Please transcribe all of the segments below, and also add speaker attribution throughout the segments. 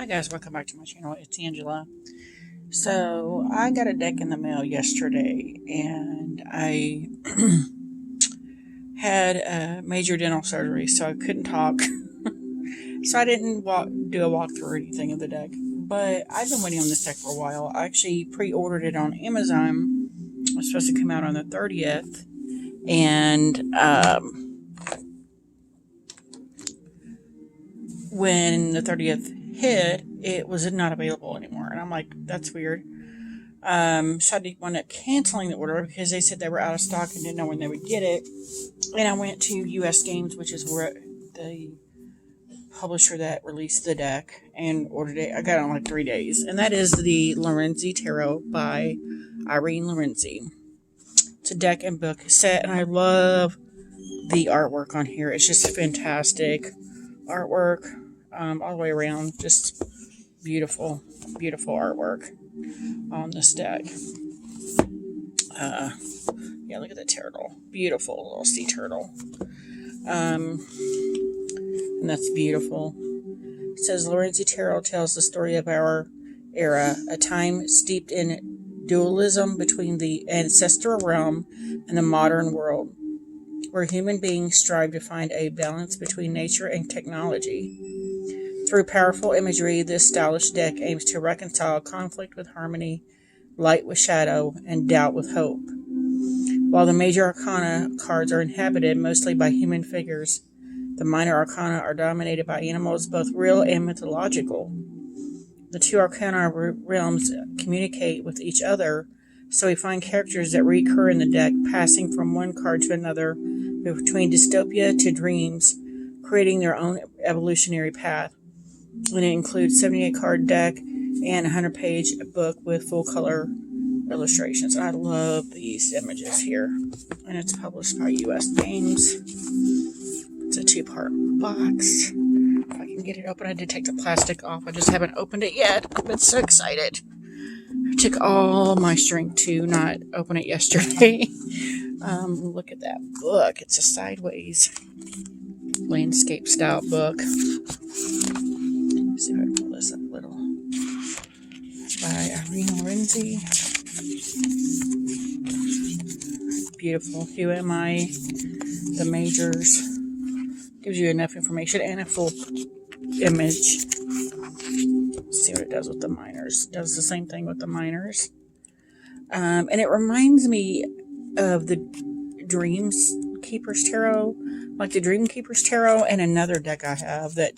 Speaker 1: Hi guys, welcome back to my channel. It's Angela. So I got a deck in the mail yesterday, and I had a major dental surgery, so I couldn't talk. So I didn't do a walkthrough or anything of the deck. But I've been waiting on this deck for a while. I actually pre-ordered it on Amazon. It was supposed to come out on the 30th, and when the 30th hit, it was not available anymore. And I'm like, that's weird. So I wound up canceling the order because they said they were out of stock and didn't know when they would get it. And I went to US Games, which is where the publisher that released the deck, and ordered it. I got it in like 3 days. And that is the Lorenzi Tarot by Irene Lorenzi. It's a deck and book set, and I love the artwork on here. It's just fantastic artwork all the way around. Just beautiful, beautiful artwork on this deck. Yeah, look at the turtle. Beautiful little sea turtle. And that's beautiful. It says Lorenzi Tarot tells the story of our era, a time steeped in dualism between the ancestral realm and the modern world, where human beings strive to find a balance between nature and technology. Through powerful imagery, this stylish deck aims to reconcile conflict with harmony, light with shadow, and doubt with hope. While the major arcana cards are inhabited mostly by human figures, the minor arcana are dominated by animals, both real and mythological. The two arcana realms communicate with each other, so we find characters that recur in the deck, passing from one card to another, between dystopia to dreams, creating their own evolutionary path. And it includes 78-card deck and a 100-page book with full-color illustrations. I love these images here. And it's published by US Games. It's a 2-part box. If I can get it open, I did take the plastic off. I just haven't opened it yet. I've been so excited. It took all my strength to not open it yesterday. Look at that book. It's a sideways landscape style book. Let's see if I can pull this up a little. By Irene Lorenzi. Beautiful. Who am I? The majors. Gives you enough information and a full image. Let's see what it does with the minors. It does the same thing with the minors. And it reminds me of the Dreams Keeper's Tarot, like the Dream Keeper's Tarot, and another deck I have that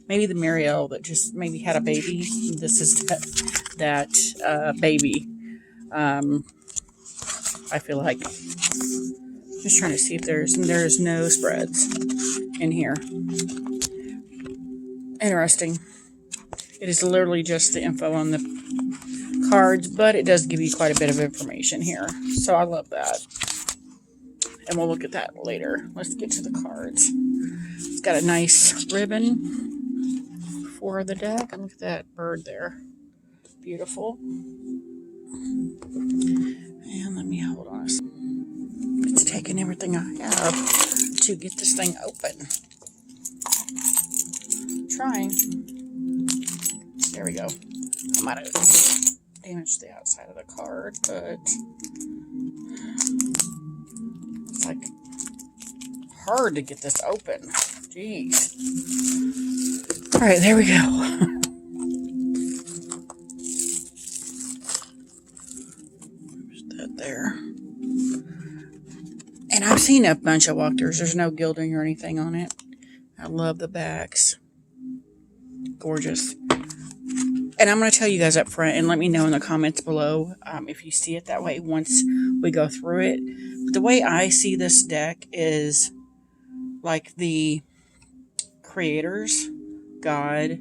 Speaker 1: maybe the Marielle that just maybe had a baby. This is that baby. I feel like just trying to see if there's no spreads in here. Interesting. It is literally just the info on the cards, but it does give you quite a bit of information here. So I love that. And we'll look at that later. Let's get to the cards. It's got a nice ribbon for the deck. And look at that bird there. Beautiful. And let me hold on. It's taking everything I have to get this thing open. Trying. There we go. I might have damaged the outside of the card, but it's like hard to get this open. Jeez. Alright, there we go. That there. And I've seen a bunch of walkthroughs. There's no gilding or anything on it. I love the backs. Gorgeous. And I'm going to tell you guys up front, and let me know in the comments below if you see it that way once we go through it. But the way I see this deck is like the creators, God,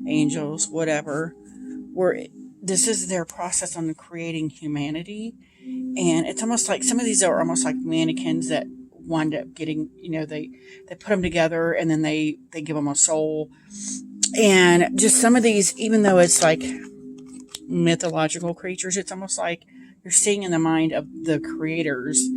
Speaker 1: angels, whatever, this is their process on creating humanity. And it's almost like some of these are almost like mannequins that wind up getting, they put them together and then they give them a soul. And just some of these, even though it's like mythological creatures, it's almost like you're seeing in the mind of the creators,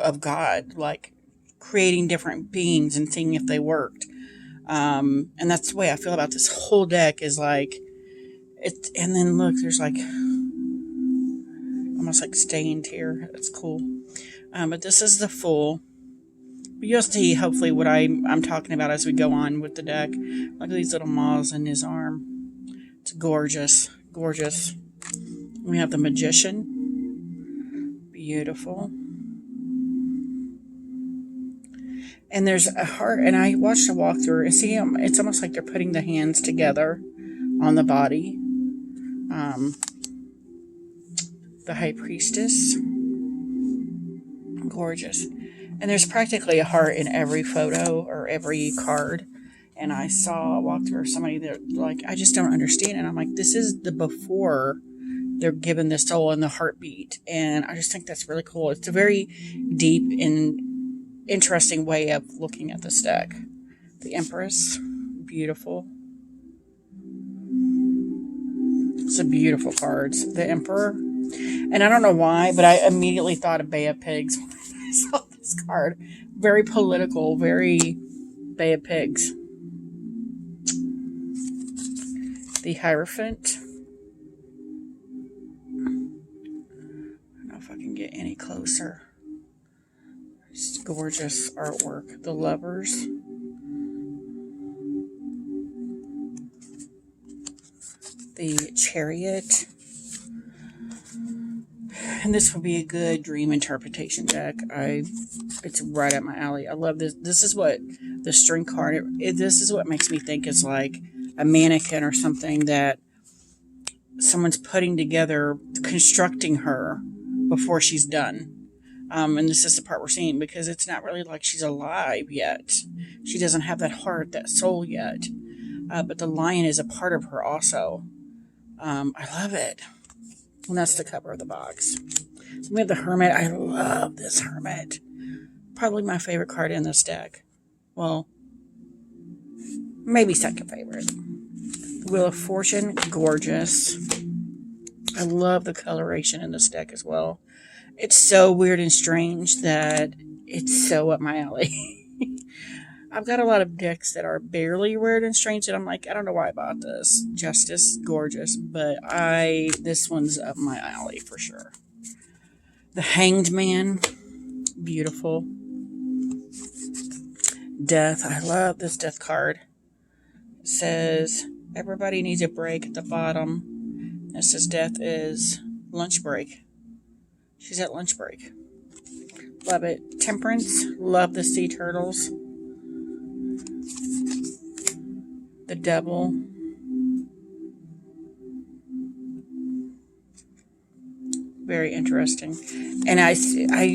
Speaker 1: of God, like creating different beings and seeing if they worked. And that's the way I feel about this whole deck is like, it. And then look, there's like almost like stained here. That's cool. But this is the full. But you'll see hopefully what I'm talking about as we go on with the deck. Look at these little moths in his arm. It's gorgeous. Gorgeous. We have the Magician. Beautiful. And there's a heart, and I watched a walkthrough and see it's almost like they're putting the hands together on the body. The High Priestess. Gorgeous. And there's practically a heart in every photo or every card. And I saw a walkthrough of somebody that like, I just don't understand. And I'm like, this is the before they're given the soul and the heartbeat. And I just think that's really cool. It's a very deep and interesting way of looking at this deck. The Empress. Beautiful. Some beautiful cards. The Emperor. And I don't know why, but I immediately thought of Bay of Pigs when I saw this card. Very political, very Bay of Pigs. The Hierophant. I don't know if I can get any closer. It's gorgeous artwork. The Lovers. The Chariot. And this would be a good dream interpretation deck. It's right up my alley. I love this. This is what the string card, this is what makes me think it's like a mannequin or something that someone's putting together, constructing her before she's done. And this is the part we're seeing because it's not really like she's alive yet. She doesn't have that heart, that soul yet. But the lion is a part of her also. I love it. And that's the cover of the box. So we have the Hermit. I love this Hermit. Probably my favorite card in this deck. Well, maybe second favorite. Wheel of Fortune. Gorgeous. I love the coloration in this deck as well. It's so weird and strange that it's so up my alley. I've got a lot of decks that are barely weird and strange, and I'm like, I don't know why I bought this. Justice, gorgeous, but this one's up my alley for sure. The Hanged Man, beautiful. Death, I love this Death card. It says, everybody needs a break at the bottom. It says Death is lunch break. She's at lunch break. Love it. Temperance, love the Sea Turtles. The Devil. Very interesting. And I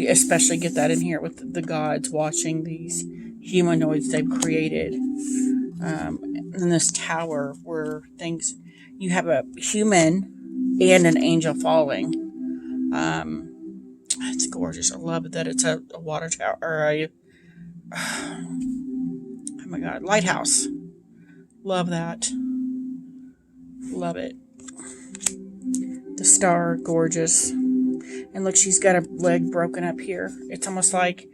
Speaker 1: especially get that in here with the gods watching these humanoids they've created. In this tower where you have a human and an angel falling. It's gorgeous. I love that it's a water tower or oh my God, lighthouse. Love that. Love it. The Star, gorgeous. And look, she's got a leg broken up here. It's almost like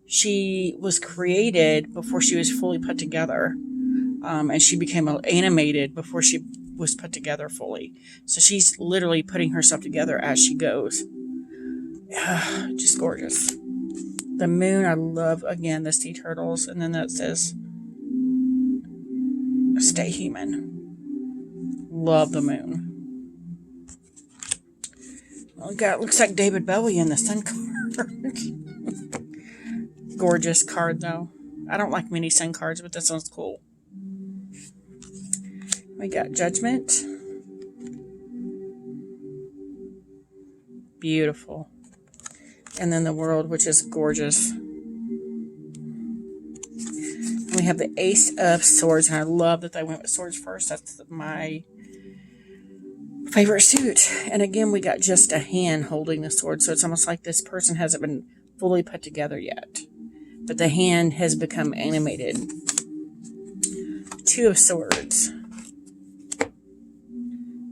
Speaker 1: she was created before she was fully put together. And she became animated before she was put together fully. So she's literally putting herself together as she goes. Just gorgeous. The Moon, I love, again, the Sea Turtles. And then that says, stay human. Love the Moon. Well, looks like David Bowie in the Sun card. Gorgeous card, though. I don't like many Sun cards, but this one's cool. We got Judgment. Beautiful. And then the World, which is gorgeous. We have the Ace of Swords, and I love that they went with swords first. That's my favorite suit. And again, we got just a hand holding the sword, so it's almost like this person hasn't been fully put together yet. But the hand has become animated. Two of Swords.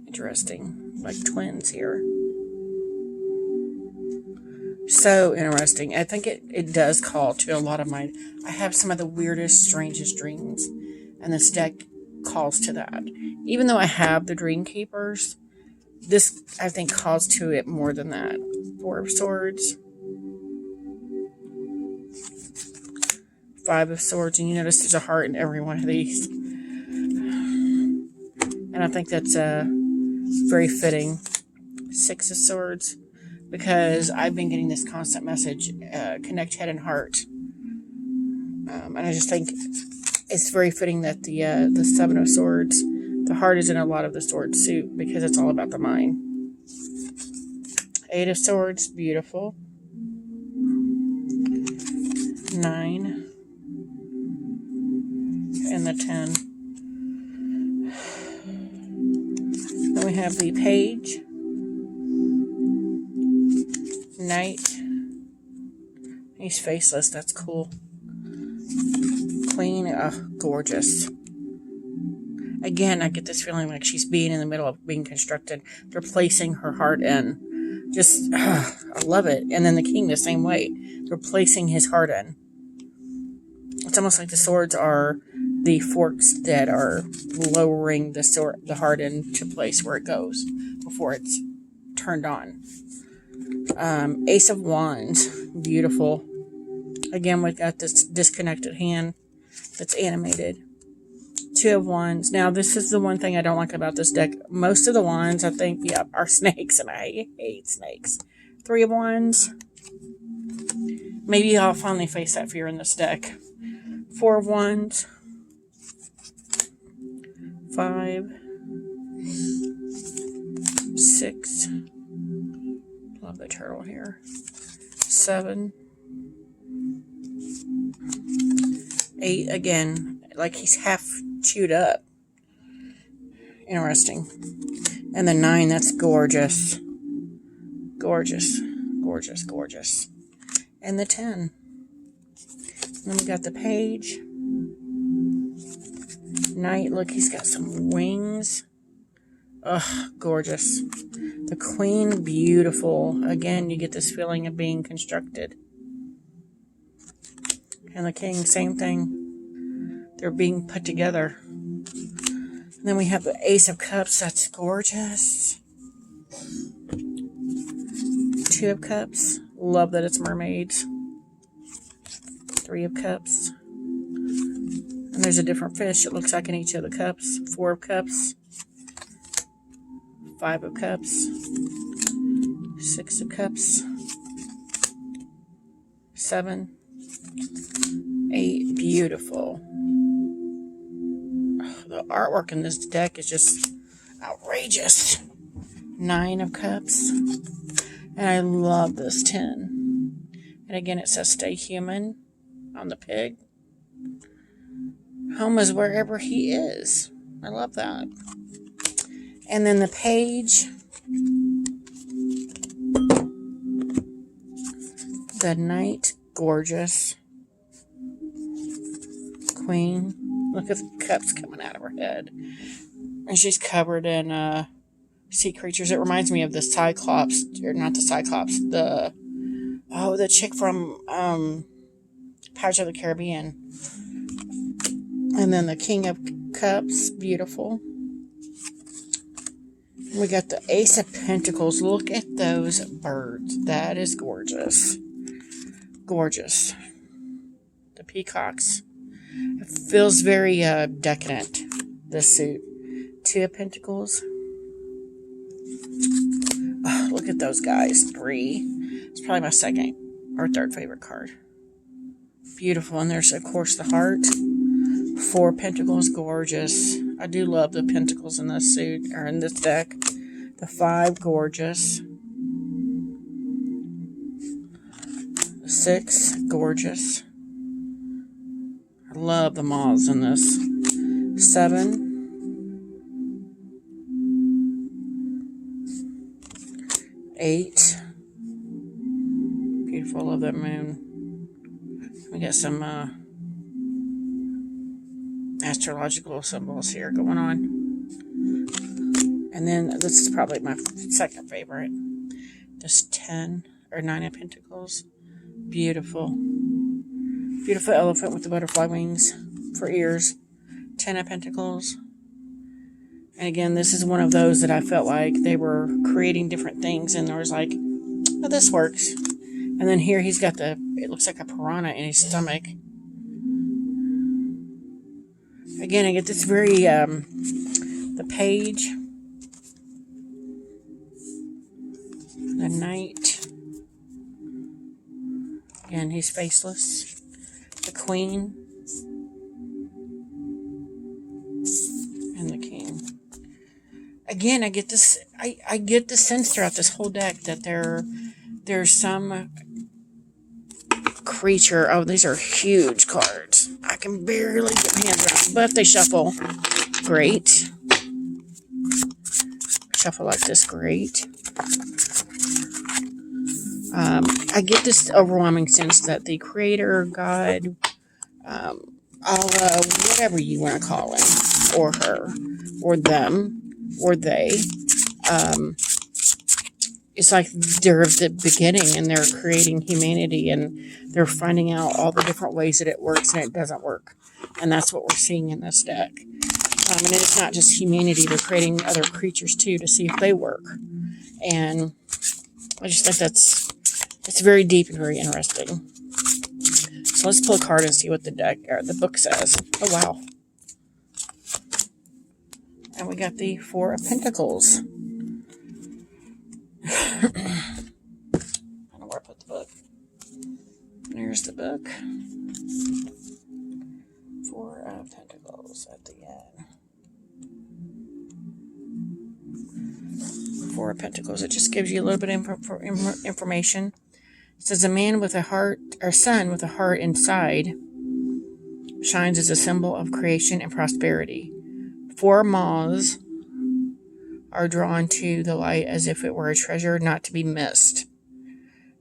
Speaker 1: Interesting. Like twins here. So interesting. I think it does call to a lot of I have some of the weirdest, strangest dreams And this deck calls to that. Even though I have the Dream Keepers, this, I think, calls to it more than that. Four of Swords. Five of Swords. And you notice there's a heart in every one of these. And I think that's very fitting. Six of Swords. Because I've been getting this constant message, connect head and heart. And I just think it's very fitting that the Seven of Swords, the heart is in a lot of the sword suit because it's all about the mind. Eight of Swords, beautiful. 9. And the 10. Then we have the Page. Knight. He's faceless, that's cool. Queen, gorgeous. Again, I get this feeling like she's being in the middle of being constructed. They're placing her heart in. Just, I love it. And then the king the same way. They're placing his heart in. It's almost like the swords are the forks that are lowering the heart into place where it goes before it's turned on. Ace of Wands, beautiful. Again, we've got this disconnected hand that's animated. Two of Wands. Now, this is the one thing I don't like about this deck. Most of the wands, I think, are snakes, and I hate snakes. Three of Wands. Maybe I'll finally face that fear in this deck. Four of Wands. 5. 6. Love the turtle here. 7. 8 again, like he's half chewed up. Interesting. And the 9, that's gorgeous. Gorgeous. Gorgeous, gorgeous. And the 10. Then we got the Page. Knight, look, he's got some wings. Ugh, gorgeous. The Queen, beautiful. Again, you get this feeling of being constructed. And the King, same thing. They're being put together. And then we have the Ace of Cups. That's gorgeous. Two of Cups. Love that it's mermaids. 3 of Cups. And there's a different fish, it looks like, in each of the cups. 4 of Cups. 5 of Cups. 6 of Cups. 7. 8. Beautiful. The artwork in this deck is just outrageous. 9 of Cups. And I love this 10. And again, it says stay human on the pig. Home is wherever he is. I love that. And then the Page. The Knight. Gorgeous. Queen. Look at the cups coming out of her head. And she's covered in sea creatures. It reminds me of the Cyclops. Or not the Cyclops. The chick from Pirates of the Caribbean. And then the King of Cups. Beautiful. We got the Ace of Pentacles. Look at those birds. That is gorgeous. Gorgeous. The peacocks. It feels very decadent, this suit. 2 of Pentacles. Oh, look at those guys. 3. It's probably my second or third favorite card. Beautiful. And there's, of course, the heart. 4 Pentacles. Gorgeous. I do love the pentacles in this suit, or in this deck. The 5. Gorgeous. 6. Gorgeous. I love the moths in this. 7. 8. Beautiful. I love that moon. We got some astrological symbols here going on. And then this is probably my second favorite. This 10 or 9 of Pentacles. Beautiful. Beautiful elephant with the butterfly wings for ears. Ten of Pentacles. And again, this is one of those that I felt like they were creating different things, and there was like, oh, this works. And then here he's got it looks like a piranha in his stomach. Again, I get this very, the Page, the Knight, and he's faceless, the Queen, and the King. Again, I get this, I get the sense throughout this whole deck that there's some creature. Oh, these are huge cards. I can barely get my hands around them, but if they shuffle, great. Shuffle like this, great. I get this overwhelming sense that the creator, God, Allah, whatever you want to call him, or her, or them, or they, it's like they're at the beginning and they're creating humanity and they're finding out all the different ways that it works and it doesn't work. And that's what we're seeing in this deck. And it's not just humanity, they're creating other creatures too to see if they work. And I just think it's very deep and very interesting. So let's pull a card and see what the book says. Oh, wow. And we got the Four of Pentacles. I don't know where I put the book. There's the book. Four of Pentacles at the end. Four of Pentacles. It just gives you a little bit of information. It says a man with a heart, or son with a heart inside, shines as a symbol of creation and prosperity. Four moths are drawn to the light as if it were a treasure not to be missed.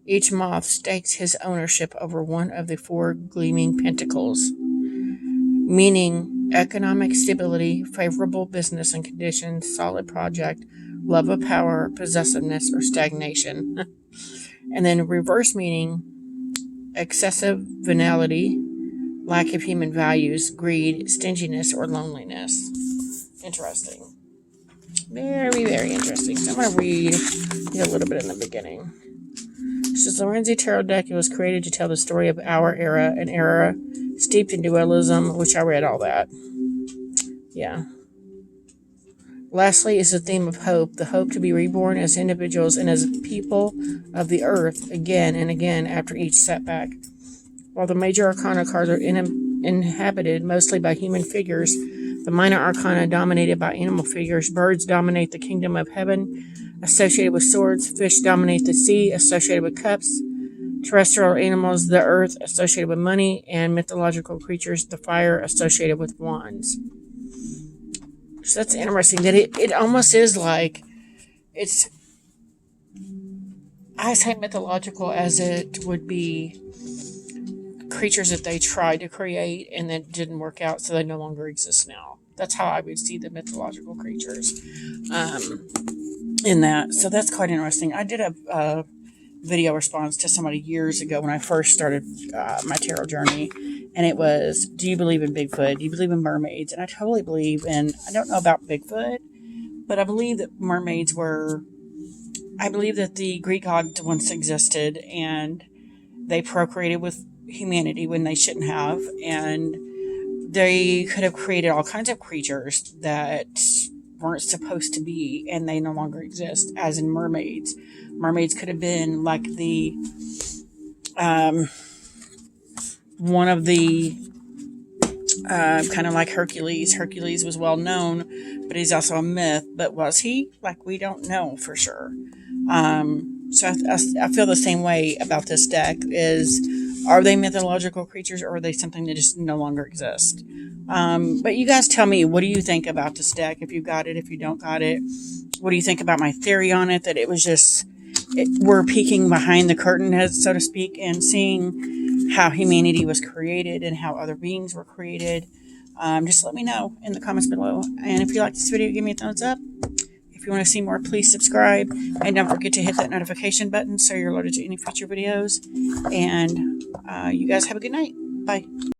Speaker 1: Each moth stakes his ownership over one of the four gleaming pentacles, meaning economic stability, favorable business and conditions, solid project, love of power, possessiveness, or stagnation. And then reverse meaning excessive venality, lack of human values, greed, stinginess, or loneliness. Interesting. Very, very interesting. So I'm going to read a little bit in the beginning. It says, Lorenzi Tarot deck was created to tell the story of our era, an era steeped in dualism, which I read all that. Yeah. Lastly is the theme of hope, the hope to be reborn as individuals and as people of the earth again and again after each setback. While the major arcana cards are inhabited mostly by human figures, the minor arcana dominated by animal figures. Birds dominate the kingdom of heaven, associated with swords. Fish dominate the sea, associated with cups. Terrestrial animals, the earth, associated with money. And mythological creatures, the fire, associated with wands. So that's interesting that it almost is like it's, I say mythological as it would be creatures that they tried to create and that didn't work out, so they no longer exist now. That's how I would see the mythological creatures in that. So that's quite interesting. I did a video response to somebody years ago when I first started my tarot journey, and it was, do you believe in Bigfoot? Do you believe in mermaids? And I totally believe in, I don't know about Bigfoot, but I believe that mermaids were, I believe that the Greek gods once existed and they procreated with humanity when they shouldn't have, and they could have created all kinds of creatures that weren't supposed to be, and they no longer exist, as in mermaids. Mermaids could have been like the one of the kind of like Hercules. Hercules was well known, but he's also a myth. But was he? Like, we don't know for sure. So I feel the same way about this deck. Are they mythological creatures, or are they something that just no longer exist? But you guys tell me, what do you think about this deck? If you got it, if you don't got it, what do you think about my theory on it? That it was just, we're peeking behind the curtain, so to speak, and seeing how humanity was created and how other beings were created. Just let me know in the comments below. And if you like this video, give me a thumbs up. If you want to see more, please subscribe. And don't forget to hit that notification button so you're alerted to any future videos. And you guys have a good night. Bye.